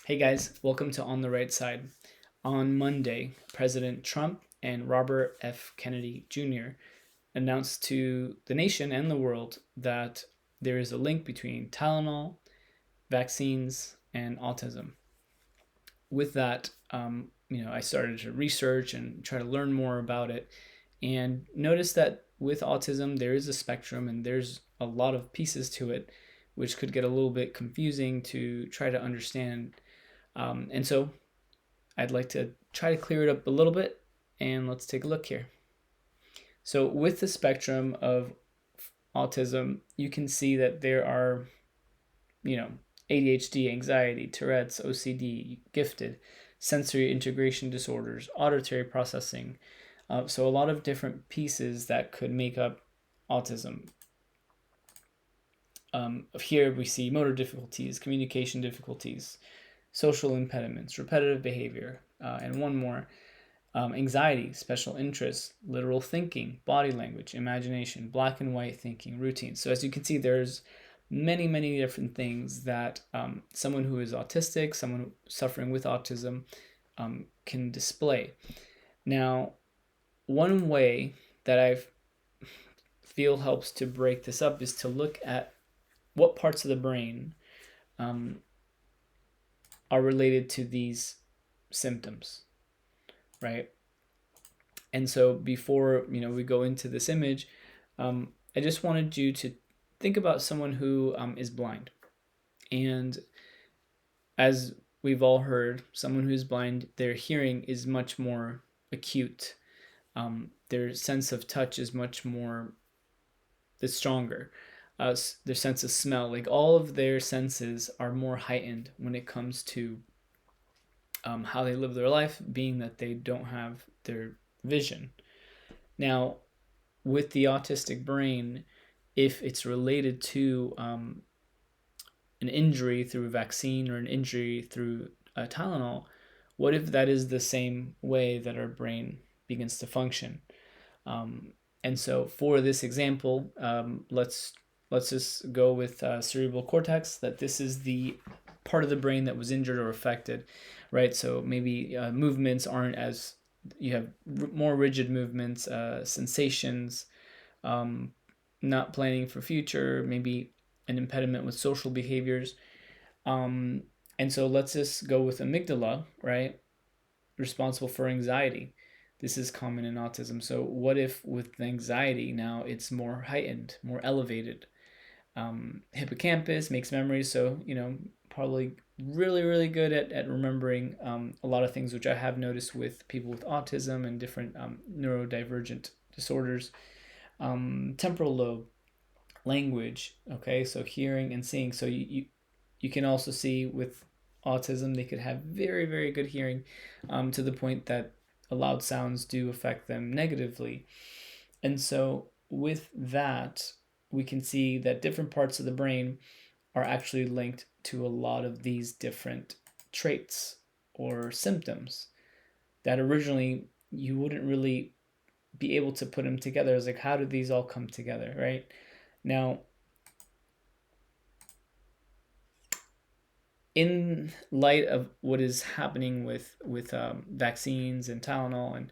Hey guys, welcome to On the Right Side. On Monday, President Trump and Robert F. Kennedy Jr. announced to the nation and the world that there is a link between Tylenol, vaccines, and autism. With that, I started to research and try to learn more about it, and noticed that with autism, there is a spectrum and there's a lot of pieces to it, which could get a little bit confusing to try to understand. And so I'd like to try to clear it up a little bit, and let's take a look here. So with the spectrum of autism, you can see that there are, you know, ADHD, anxiety, Tourette's, OCD, gifted, sensory integration disorders, auditory processing. So a lot of different pieces that could make up autism. Here we see motor difficulties, communication difficulties, social impediments, repetitive behavior, and one more, anxiety, special interests, literal thinking, body language, imagination, black and white thinking, routines. So as you can see, there's many different things that someone who is autistic, someone suffering with autism, can display. Now, one way that I feel helps to break this up is to look at what parts of the brain are related to these symptoms, right? And so before we go into this image, I just wanted you to think about someone who is blind. And as we've all heard, someone who is blind, their hearing is much more acute. Their sense of touch is much more, it's stronger. Their sense of smell, like all of their senses are more heightened when it comes to how they live their life, being that they don't have their vision. Now, with the autistic brain, if it's related to an injury through a vaccine or an injury through Tylenol, what if that is the same way that our brain begins to function? And so for this example, let's just go with cerebral cortex, that this is the part of the brain that was injured or affected, right? So maybe movements aren't as, you have more rigid movements, sensations, not planning for future, maybe an impediment with social behaviors. And so let's just go with amygdala, right? Responsible for anxiety. This is common in autism. So what if with anxiety now it's more heightened, more elevated? Hippocampus makes memories, so probably really good at remembering a lot of things, which I have noticed with people with autism and different neurodivergent disorders. Temporal lobe, language, okay, so hearing and seeing. So you can also see with autism they could have very good hearing, to the point that loud sounds do affect them negatively. And so with that, we can see that different parts of the brain are actually linked to a lot of these different traits or symptoms that originally you wouldn't really be able to put them together. It's like, how did these all come together, right? Now, in light of what is happening with vaccines and Tylenol and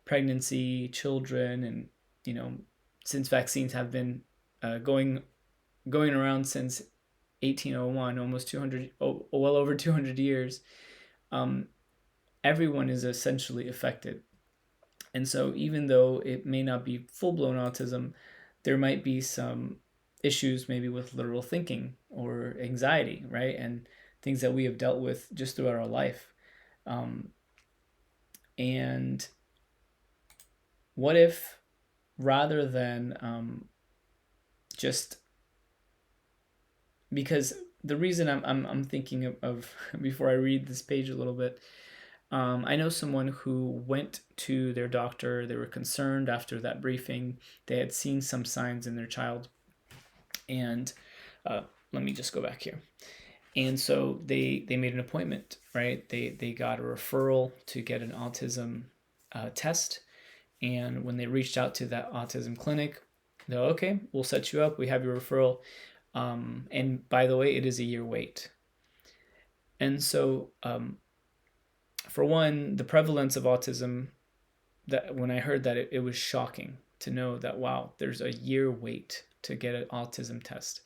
pregnancy, children, and since vaccines have been going around since 1801, almost 200, well over 200 years, everyone is essentially affected. And so even though it may not be full-blown autism, there might be some issues maybe with literal thinking or anxiety, right? And things that we have dealt with just throughout our life. And what if, rather than just, because the reason I'm thinking of before I read this page a little bit, I know someone who went to their doctor. They were concerned after that briefing. They had seen some signs in their child. And let me just go back here. And so they made an appointment, right? They got a referral to get an autism test. And when they reached out to that autism clinic, they're okay, we'll set you up. We have your referral. And by the way, it is a year wait. And so, for one, the prevalence of autism, that when I heard that, it was shocking to know that, wow, there's a year wait to get an autism test.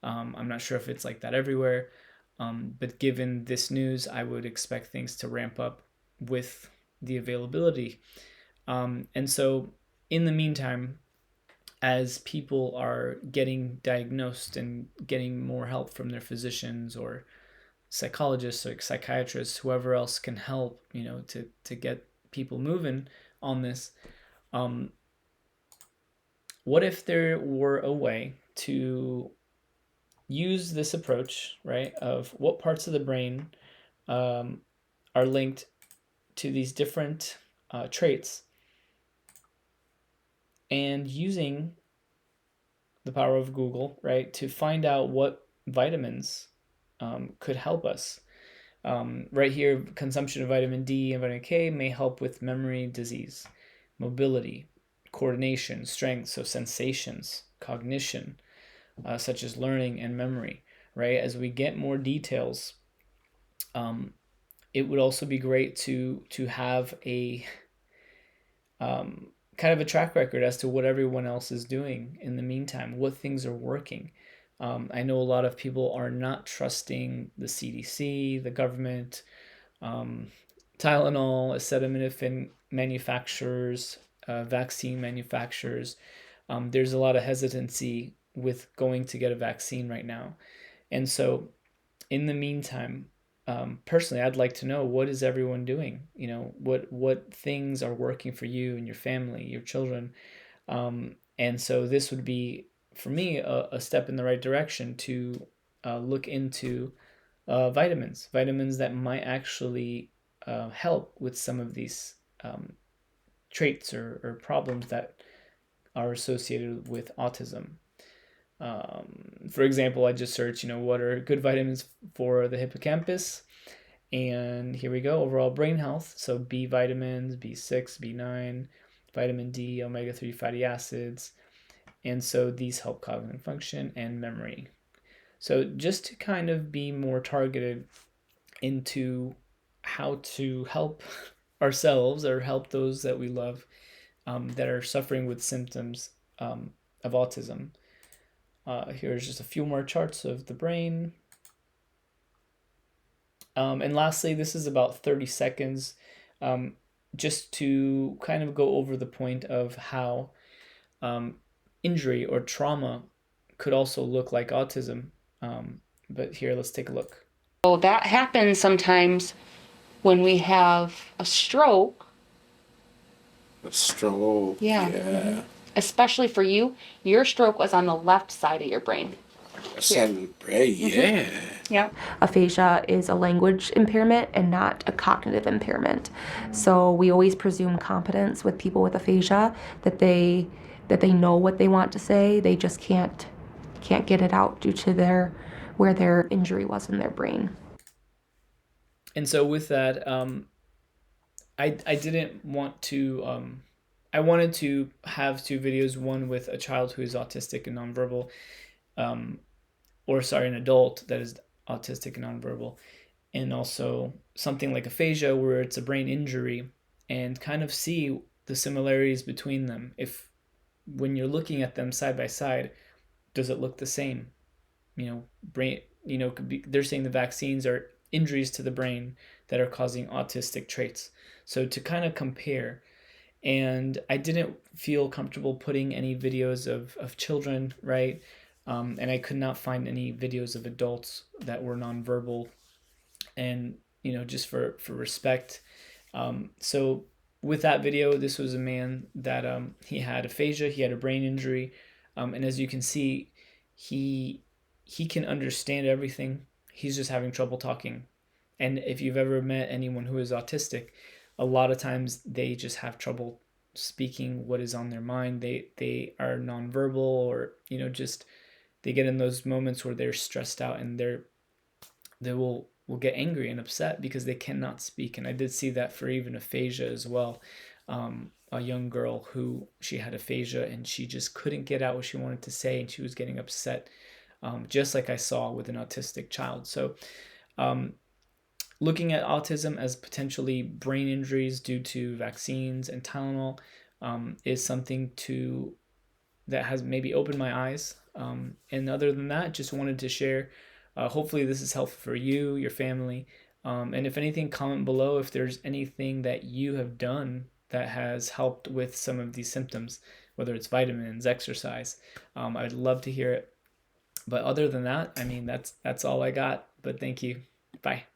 I'm not sure if it's like that everywhere, but given this news, I would expect things to ramp up with the availability. And so, in the meantime, as people are getting diagnosed and getting more help from their physicians or psychologists or psychiatrists, whoever else can help, to get people moving on this. What if there were a way to use this approach, right, of what parts of the brain are linked to these different traits, and using the power of Google, right, to find out what vitamins could help us. Right here, consumption of vitamin D and vitamin K may help with memory disease, mobility, coordination, strength, so sensations, cognition, such as learning and memory, right? As we get more details, it would also be great to have a kind of a track record as to what everyone else is doing in the meantime, what things are working. I know a lot of people are not trusting the CDC, the government, Tylenol, acetaminophen manufacturers, vaccine manufacturers. There's a lot of hesitancy with going to get a vaccine right now. And so, in the meantime, personally, I'd like to know, what is everyone doing? What things are working for you and your family, your children. And so this would be, for me, a step in the right direction to look into vitamins that might actually help with some of these traits or problems that are associated with autism. For example, I just searched, what are good vitamins for the hippocampus? And here we go, overall brain health. So B vitamins, B6, B9, vitamin D, omega-3 fatty acids. And so these help cognitive function and memory. So just to kind of be more targeted into how to help ourselves or help those that we love that are suffering with symptoms of autism. Here's just a few more charts of the brain. And lastly, this is about 30 seconds, just to kind of go over the point of how injury or trauma could also look like autism. But here, let's take a look. So that happens sometimes when we have a stroke. A stroke. Yeah. Especially for you, your stroke was on the left side of your brain. Yeah. Yeah. Aphasia is a language impairment and not a cognitive impairment. So we always presume competence with people with aphasia, that they know what they want to say, they just can't get it out due to where their injury was in their brain. And so with that, I didn't want to. I wanted to have two videos, one with a child who is autistic and nonverbal, an adult that is autistic and nonverbal, and also something like aphasia where it's a brain injury, and kind of see the similarities between them. If when you're looking at them side by side, does it look the same? Brain, they're saying the vaccines are injuries to the brain that are causing autistic traits. So to kind of compare, and I didn't feel comfortable putting any videos of children, right? And I could not find any videos of adults that were nonverbal, and just for respect. So with that video, this was a man that he had aphasia, he had a brain injury, and as you can see, he can understand everything. He's just having trouble talking. And if you've ever met anyone who is autistic, a lot of times they just have trouble speaking what is on their mind. They are nonverbal, or just they get in those moments where they're stressed out, and they will get angry and upset because they cannot speak. And I did see that for even aphasia as well. A young girl who, she had aphasia and she just couldn't get out what she wanted to say, and she was getting upset, just like I saw with an autistic child. So looking at autism as potentially brain injuries due to vaccines and Tylenol is something that has maybe opened my eyes. And other than that, just wanted to share. Hopefully, this is helpful for you, your family. And if anything, comment below if there's anything that you have done that has helped with some of these symptoms, whether it's vitamins, exercise. I'd love to hear it. But other than that, I mean, that's all I got. But thank you. Bye.